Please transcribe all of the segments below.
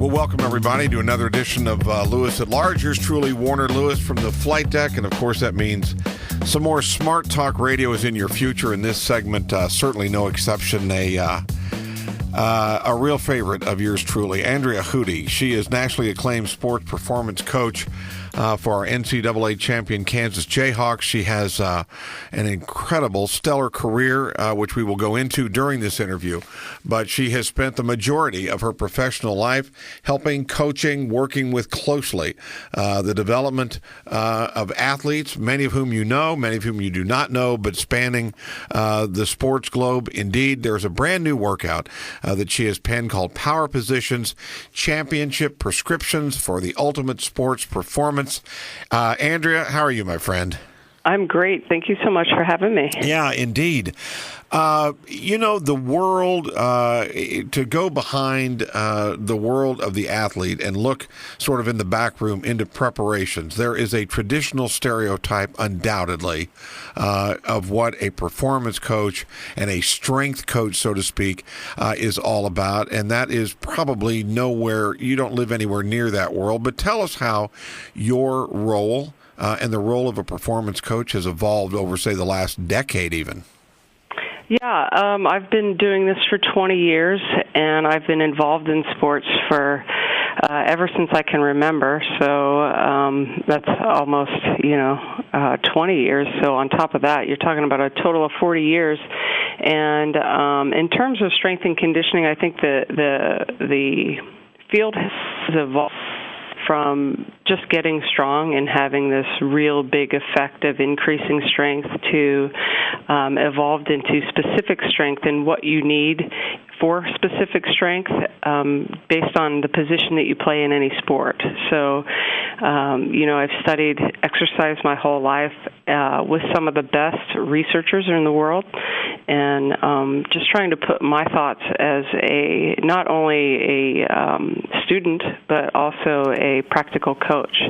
Well, welcome everybody to another edition of Lewis at Large. Yours truly, Warner Lewis from the flight deck, and of course that means some more smart talk radio is in your future. In this segment, certainly no exception. A real favorite of yours truly, Andrea Hudy. She is nationally acclaimed sports performance coach for our NCAA champion Kansas Jayhawks. She has an incredible, stellar career, which we will go into during this interview. But she has spent the majority of her professional life helping, coaching, working with closely the development of athletes, many of whom you know, many of whom you do not know, but spanning the sports globe. Indeed, there's a brand new workout that she has penned called Power Positions, Championship Prescriptions for the Ultimate Sports Performance. Andrea, how are you, my friend? I'm great. Thank you so much for having me. Yeah, indeed. The world, to go behind the world of the athlete and look sort of in the back room into preparations, there is a traditional stereotype, undoubtedly, of what a performance coach and a strength coach, so to speak, is all about. And that is probably nowhere, you don't live anywhere near that world. But tell us how your role and the role of a performance coach has evolved over, say, the last decade even. Yeah, I've been doing this for 20 years, and I've been involved in sports for ever since I can remember. So that's almost, 20 years. So on top of that, you're talking about a total of 40 years. And in terms of strength and conditioning, I think the field has evolved from just getting strong and having this real big effect of increasing strength to evolved into specific strength and what you need for specific strength based on the position that you play in any sport. So, I've studied exercise my whole life with some of the best researchers in the world, and just trying to put my thoughts as not only a student, but also a practical coach,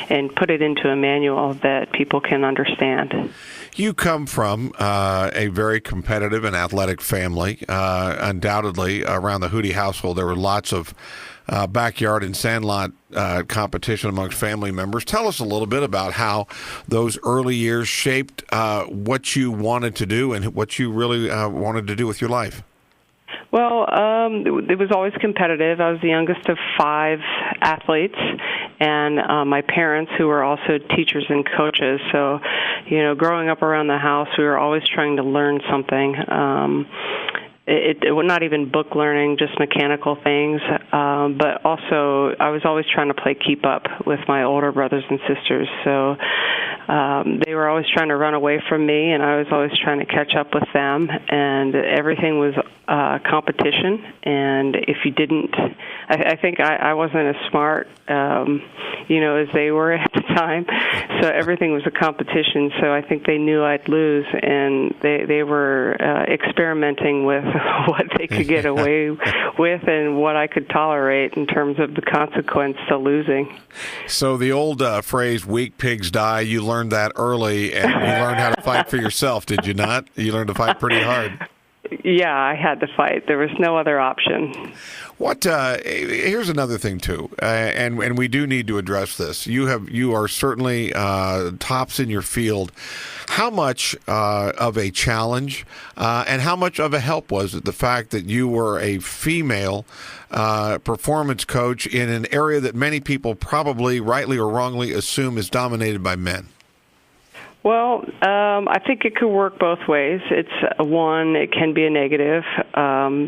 and put it into a manual that people can understand. You come from a very competitive and athletic family. Undoubtedly, around the Hudy household, there were lots of backyard and sandlot competition amongst family members. Tell us a little bit about how those early years shaped what you wanted to do and what you really wanted to do with your life. Well, it was always competitive. I was the youngest of 5 athletes, and my parents, who were also teachers and coaches. So, growing up around the house, we were always trying to learn something. It was not even book learning, just mechanical things. But also, I was always trying to play keep up with my older brothers and sisters. So they were always trying to run away from me, and I was always trying to catch up with them. And everything was competition. And if you didn't, I think I wasn't as smart, as they were at the time. So everything was a competition. So I think they knew I'd lose, and they were experimenting with what they could get away with and what I could tolerate in terms of the consequence to losing. So the old phrase, weak pigs die, you learned that early, and you learned how to fight for yourself, did you not? You learned to fight pretty hard. Yeah, I had to fight. There was no other option. Here's another thing too, and we do need to address this. You are certainly tops in your field. How much of a challenge and how much of a help was it, the fact that you were a female performance coach in an area that many people probably rightly or wrongly assume is dominated by men? Well, I think it could work both ways. It can be a negative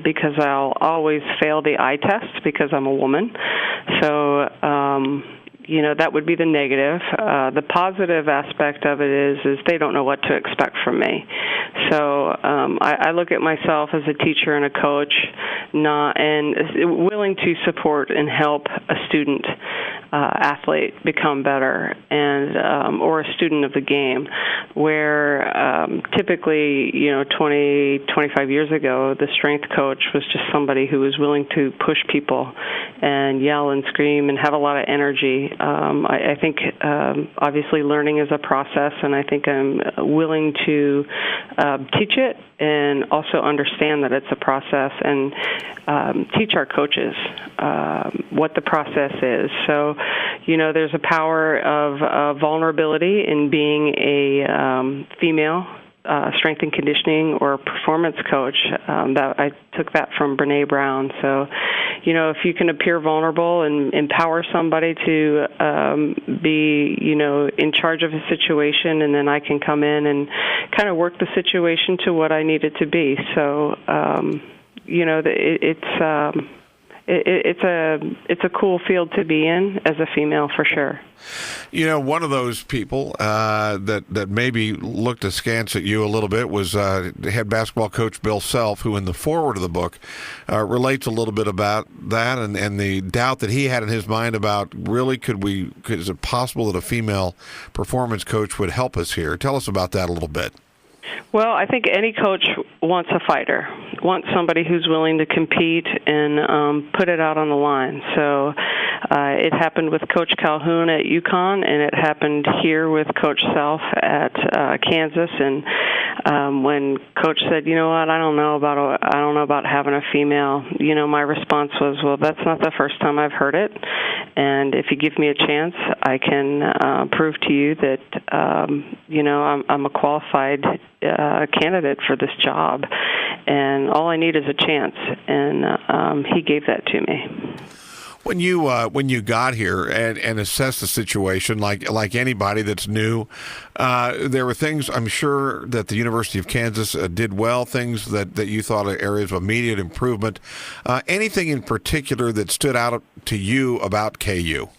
because I'll always fail the eye test because I'm a woman. So, that would be the negative. The positive aspect of it is they don't know what to expect from me. So I look at myself as a teacher and a coach, and willing to support and help a student athlete become better, and or a student of the game, where typically, 20, 25 years ago, the strength coach was just somebody who was willing to push people and yell and scream and have a lot of energy. I think obviously learning is a process, and I think I'm willing to teach it and also understand that it's a process, and teach our coaches what the process is. So, there's a power of vulnerability in being a female strength and conditioning or performance coach. That I took that from Brene Brown. So, if you can appear vulnerable and empower somebody to be, in charge of a situation, and then I can come in and kind of work the situation to what I need it to be. So, it's a cool field to be in as a female, for sure. One of those people that maybe looked askance at you a little bit was head basketball coach Bill Self, who in the foreword of the book relates a little bit about that and the doubt that he had in his mind about really is it possible that a female performance coach would help us here? Tell us about that a little bit. Well, I think any coach wants a fighter, wants somebody who's willing to compete and put it out on the line. So it happened with Coach Calhoun at UConn, and it happened here with Coach Self at Kansas. And when Coach said, "You know what, I don't know about having a female," my response was, "Well, that's not the first time I've heard it, and if you give me a chance, I can prove to you that I'm a qualified candidate for this job, and all I need is a chance." And he gave that to me. When you got here and assessed the situation, like anybody that's new, there were things I'm sure that the University of Kansas did well, things that you thought are areas of immediate improvement. Anything in particular that stood out to you about KU?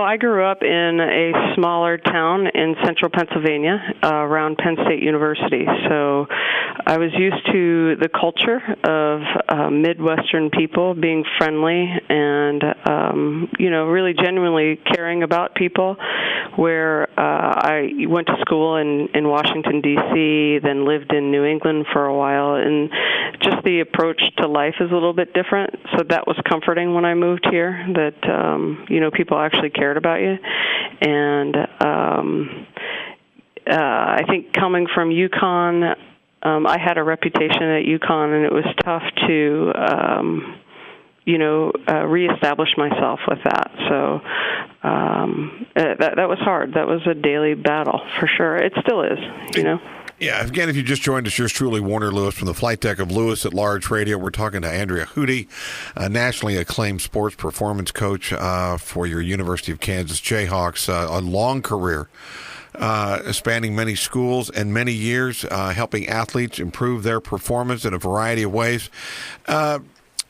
I grew up in a smaller town in central Pennsylvania around Penn State University. So I was used to the culture of Midwestern people being friendly and, really genuinely caring about people, where I went to school in Washington, D.C., then lived in New England for a while, and just the approach to life is a little bit different. So that was comforting when I moved here, that, people actually cared about you. And I think coming from UConn, I had a reputation at UConn, and it was tough to, reestablish myself with that. So that was hard. That was a daily battle, for sure. It still is, Yeah, again, if you just joined us, yours truly, Warner Lewis from the flight deck of Lewis at Large-Andrea. We're talking to Andrea Hudy, a nationally acclaimed sports performance coach for your University of Kansas Jayhawks, a long career spanning many schools and many years, helping athletes improve their performance in a variety of ways.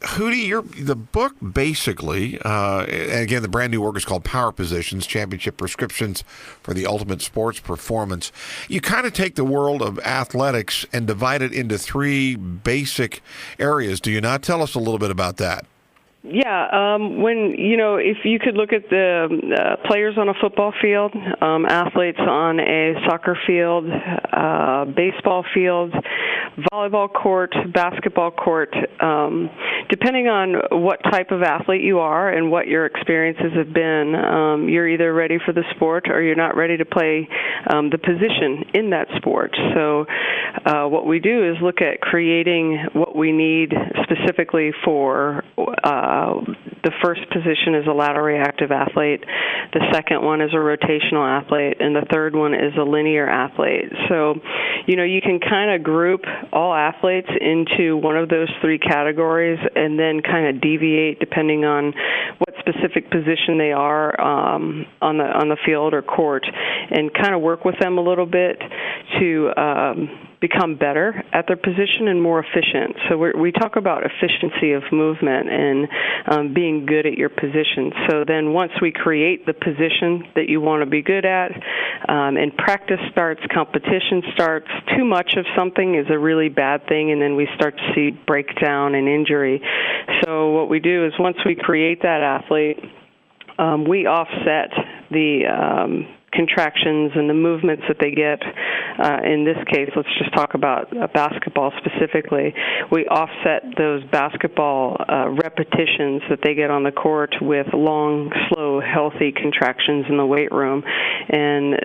Hudy, the book basically, and again, the brand new work is called Power Positions, Championship Prescriptions for the Ultimate Sports Performance. You kind of take the world of athletics and divide it into three basic areas. Do you not? Tell us a little bit about that. Yeah, if you could look at the players on a football field, athletes on a soccer field, baseball field, volleyball court, basketball court, depending on what type of athlete you are and what your experiences have been, you're either ready for the sport or you're not ready to play the position in that sport. So what we do is look at creating what we need specifically for the first position is a lateral reactive athlete, the second one is a rotational athlete, and the third one is a linear athlete. So, you can kind of group all athletes into one of those three categories and then kind of deviate depending on what specific position they are on the field or court, and kind of work with them a little bit to become better at their position and more efficient. So we talk about efficiency of movement and being good at your position. So then once we create the position that you want to be good at, and practice starts, competition starts, too much of something is a really bad thing, and then we start to see breakdown and injury. So what we do is once we create that athlete, we offset the contractions and the movements that they get. In this case, let's just talk about basketball specifically. We offset those basketball repetitions that they get on the court with long, slow, healthy contractions in the weight room. And,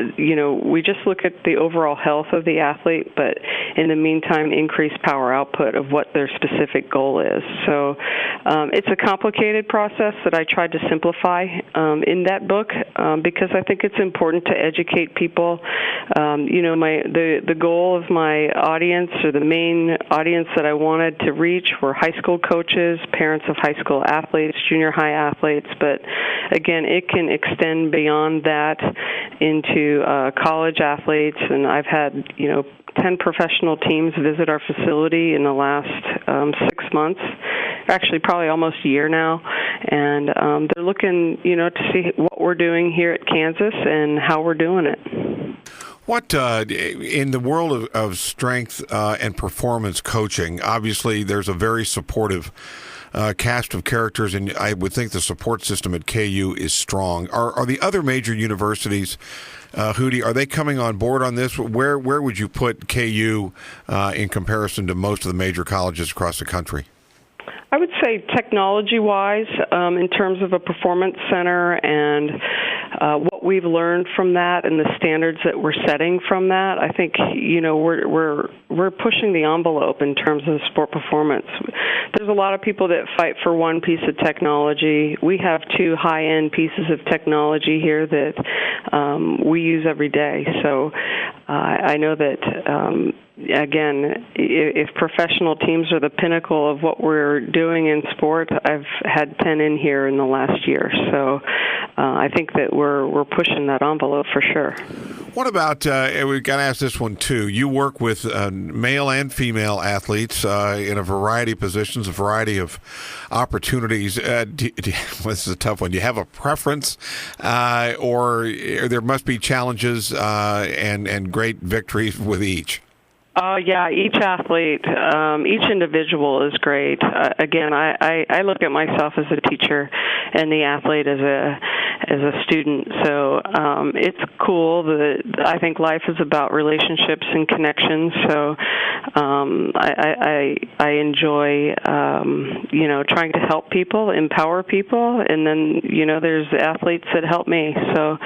we just look at the overall health of the athlete, but in the meantime, increase power output of what their specific goal is. So it's a complicated process that I tried to simplify in that book because I think it's important to educate people. The goal of my audience, or the main audience that I wanted to reach, were high school coaches, parents of high school athletes, junior high athletes, but again, it can extend beyond that into college athletes, and I've had 10 professional teams visit our facility in the last 6 months, actually probably almost a year now, and they're looking, to see what we're doing here at Kansas and how we're doing it. What, in the world of strength and performance coaching, obviously there's a very supportive cast of characters, and I would think the support system at KU is strong. Are the other major universities, Hudy, are they coming on board on this? Where would you put KU in comparison to most of the major colleges across the country? I would say technology-wise, in terms of a performance center and what we've learned from that and the standards that we're setting from that, I think we're pushing the envelope in terms of sport performance. There's a lot of people that fight for one piece of technology. We have two high-end pieces of technology here that we use every day. So I know that. Again, if professional teams are the pinnacle of what we're doing in sport, I've had 10 in here in the last year. So I think that we're pushing that envelope for sure. What about, we've got to ask this one too, you work with male and female athletes in a variety of positions, a variety of opportunities. This is a tough one. Do you have a preference, or there must be challenges and great victories with each? Yeah, each athlete, each individual is great. Again, I look at myself as a teacher and the athlete as a student. So it's cool. I think life is about relationships and connections. So I enjoy trying to help people, empower people, and then there's athletes that help me. So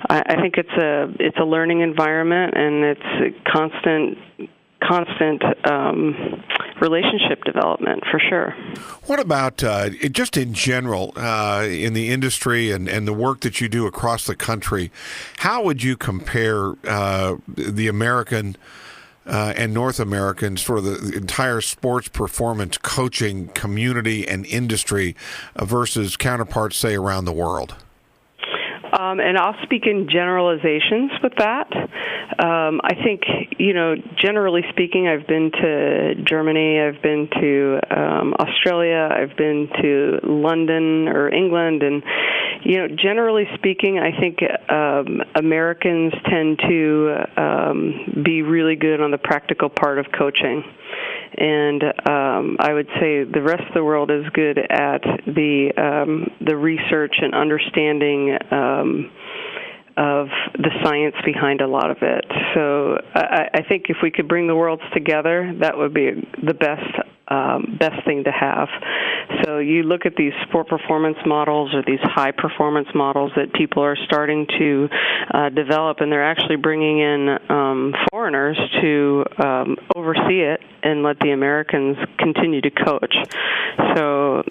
I think it's a learning environment, and it's a constant relationship development for sure. What about just in general in the industry and the work that you do across the country? How would you compare the American and North American, sort of the entire sports performance coaching community and industry versus counterparts, say, around the world? And I'll speak in generalizations with that. I think, generally speaking, I've been to Germany, I've been to Australia, I've been to London or England, and, generally speaking, I think Americans tend to be really good on the practical part of coaching. And I would say the rest of the world is good at the research and understanding of the science behind a lot of it. So I think if we could bring the worlds together, that would be the best thing to have. So you look at these sport performance models or these high performance models that people are starting to develop, and they're actually bringing in foreigners to oversee it and let the Americans continue to coach. So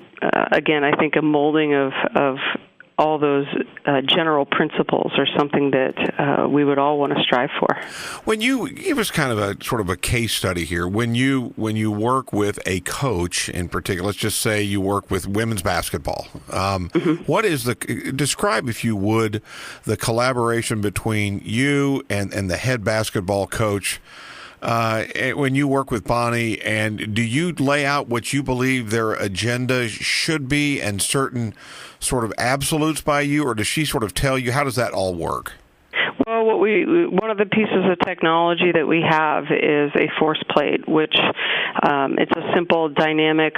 again, I think a molding of all those general principles are something that we would all want to strive for. When you give us kind of a sort of a case study here, when you work with a coach in particular, let's just say you work with women's basketball. What is describe, if you would, the collaboration between you and the head basketball coach when you work with Bonnie, and do you lay out what you believe their agenda should be and certain sort of absolutes by you, or does she sort of tell you? How does that all work? Well, one of the pieces of technology that we have is a force plate, which it's a simple dynamic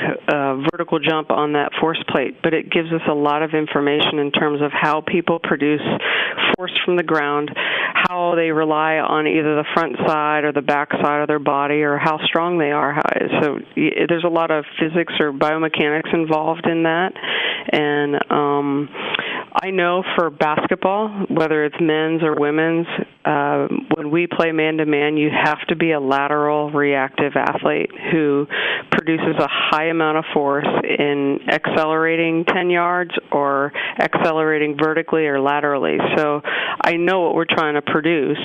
vertical jump on that force plate, but it gives us a lot of information in terms of how people produce force from the ground, how they rely on either the front side or the back side of their body, or how strong they are. So there's a lot of physics or biomechanics involved in that. And I know for basketball, whether it's men's or women's, when we play man-to-man, you have to be a lateral reactive athlete who produces a high amount of force in accelerating 10 yards or accelerating vertically or laterally. So I know what we're trying to produce.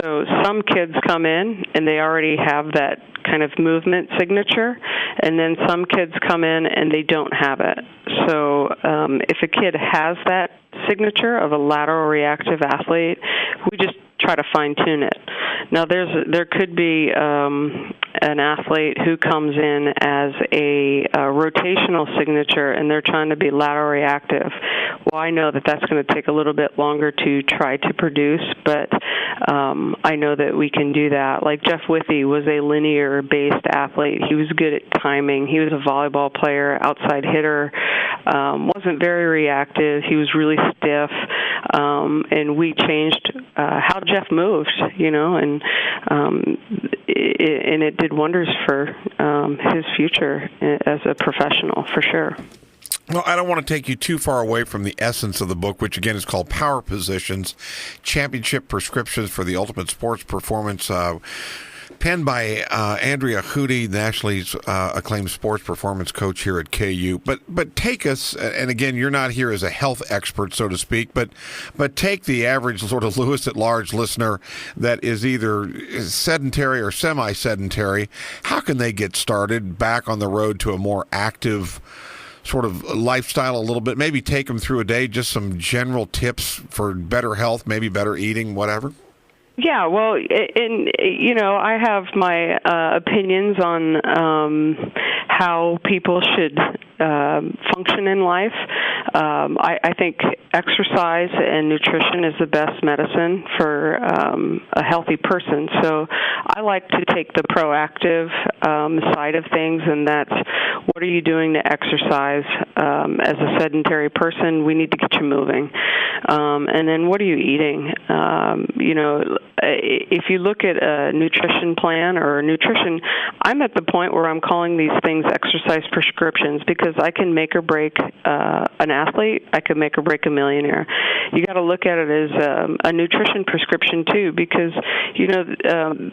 So some kids come in and they already have that kind of movement signature, and then some kids come in and they don't have it. So if a kid has that signature of a lateral reactive athlete, we just try to fine-tune it. Now, there could be an athlete who comes in as a rotational signature, and they're trying to be lateral reactive. Well, I know that that's going to take a little bit longer to try to produce, but I know that we can do that. Like Jeff Withey was a linear-based athlete. He was good at timing. He was a volleyball player, outside hitter, wasn't very reactive. He was really stiff, and we changed how Jeff moved, and it did wonders for his future as a professional, for sure. Well, I don't want to take you too far away from the essence of the book, which again is called Power Positions, Championship Prescriptions for the Ultimate Sports Performance, penned by Andrea Hudy, nationally acclaimed sports performance coach here at KU. But take us, and again, you're not here as a health expert, so to speak, but take the average sort of Lewis at Large listener that is either sedentary or semi-sedentary. How can they get started back on the road to a more active sort of lifestyle a little bit? Maybe take them through a day, just some general tips for better health, maybe better eating, whatever. Yeah, well, I have my opinions on how people should function in life. I think exercise and nutrition is the best medicine for a healthy person. So I like to take the proactive side of things, and that's what are you doing to exercise? As a sedentary person, we need to get you moving. And then what are you eating? If you look at a nutrition plan or nutrition, I'm at the point where I'm calling these things exercise prescriptions, because I can make or break an athlete. I can make or break a millionaire. You got to look at it as a nutrition prescription too, because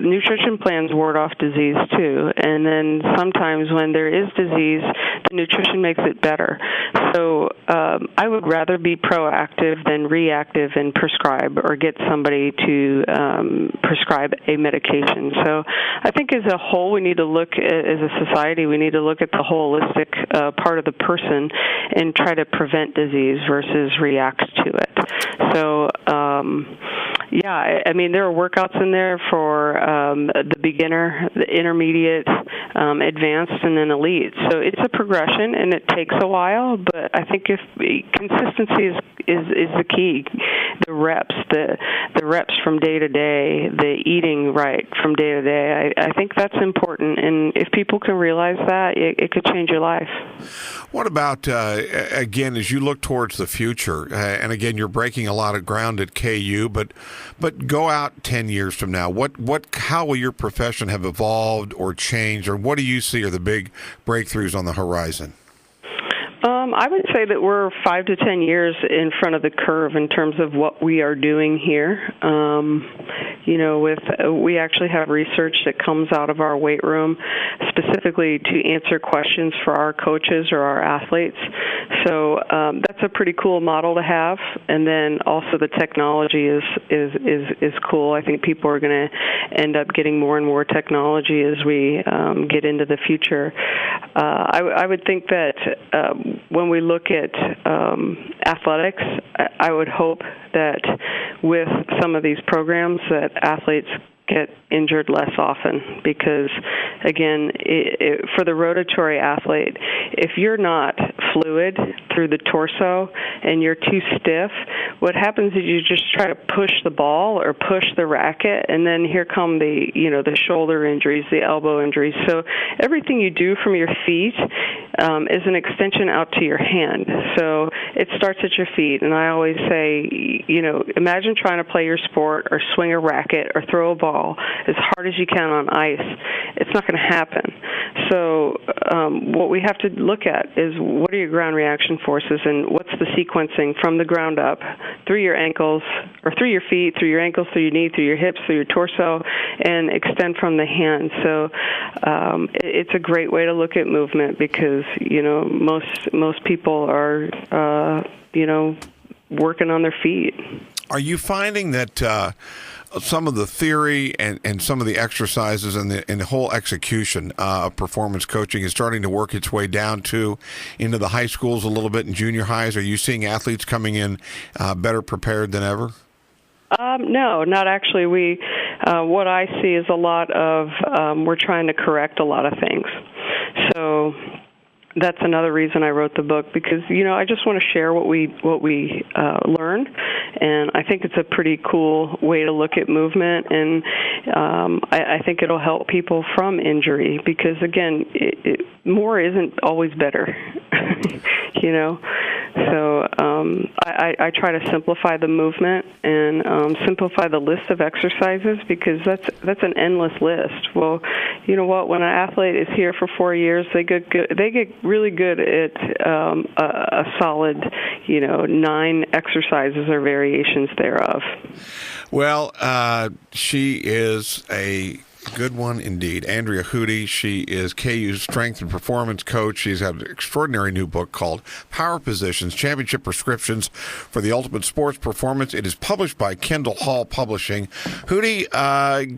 nutrition plans ward off disease too. And then sometimes when there is disease, the nutrition makes it better. So I would rather be proactive than reactive and prescribe or get somebody to prescribe a medication. So I think as a whole, we need to look as a society, we need to look at the holistic part of the person and try to prevent disease versus react to it. So, there are workouts in there for the beginner, the intermediate, advanced, and then elite. So it's a progression, and it takes a while, but I think if consistency is the key. The reps from day to day, the eating right from day to day. I think that's important, and if people can realize that, it could change your life. What about, again, as you look towards the future, and again, you're breaking a lot of ground at KU, but go out 10 years from now, how will your profession have evolved or changed, or what do you see are the big breakthroughs on the horizon? I would say that we're 5 to 10 years in front of the curve in terms of what we are doing here. We actually have research that comes out of our weight room specifically to answer questions for our coaches or our athletes. So that's a pretty cool model to have. And then also the technology is cool. I think people are going to end up getting more and more technology as we get into the future. I would think that when we look at athletics, I would hope that with some of these programs that athletes get injured less often because, again, for the rotatory athlete, if you're not fluid through the torso and you're too stiff, what happens is you just try to push the ball or push the racket, and then here come the shoulder injuries, the elbow injuries. So everything you do from your feet is an extension out to your hand. So it starts at your feet, and I always say, imagine trying to play your sport or swing a racket or throw a ball as hard as you can on ice. It's not going to happen. So what we have to look at is what are your ground reaction forces and what's the sequencing from the ground up through your ankles or through your feet, through your ankles, through your knee, through your hips, through your torso, and extend from the hand. So it's a great way to look at movement because, most people are, working on their feet. Are you finding that some of the theory and some of the exercises and the whole execution of performance coaching is starting to work its way down into the high schools a little bit and junior highs? Are you seeing athletes coming in better prepared than ever? No, not actually. What I see is a lot of we're trying to correct a lot of things. So that's another reason I wrote the book because I just want to share what we learn, and I think it's a pretty cool way to look at movement, and I think it'll help people from injury because again, more isn't always better, So I try to simplify the movement and simplify the list of exercises because that's an endless list. Well, you know what? When an athlete is here for 4 years, they get really good at a solid, 9 exercises or variations thereof. Well, she is a good one indeed. Andrea Hudy, she is KU's strength and performance coach. She's had an extraordinary new book called Power Positions, Championship Prescriptions for the Ultimate Sports Performance. It is published by Kendall Hall Publishing. Hudy,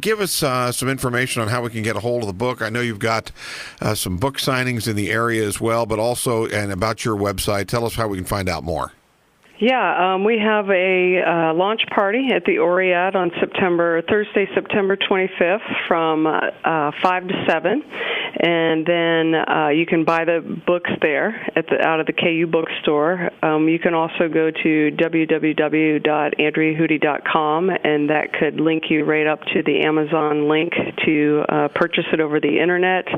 give us some information on how we can get a hold of the book. I know you've got some book signings in the area as well, but also and about your website. Tell us how we can find out more. Yeah, we have a launch party at the Oriad on Thursday, September 25th from 5 to 7. And then you can buy the books there out of the KU bookstore. You can also go to www.andreahudy.com, and that could link you right up to the Amazon link to purchase it over the Internet.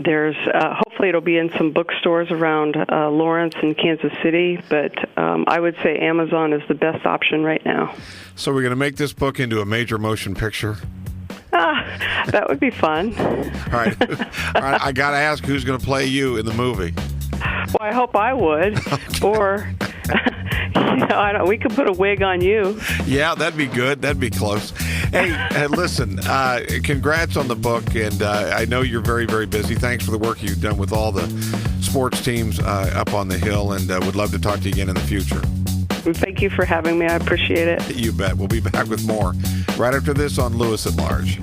There's hopefully it'll be in some bookstores around Lawrence and Kansas City, but I would say Amazon is the best option right now. So we're going to make this book into a major motion picture? That would be fun. All right. I got to ask, who's going to play you in the movie? Well, I hope I would. Okay. Or, we could put a wig on you. Yeah, that'd be good. That'd be close. Hey, listen, congrats on the book, and I know you're very, very busy. Thanks for the work you've done with all the sports teams up on the Hill, and would love to talk to you again in the future. Thank you for having me. I appreciate it. You bet. We'll be back with more right after this on Lewis at Large.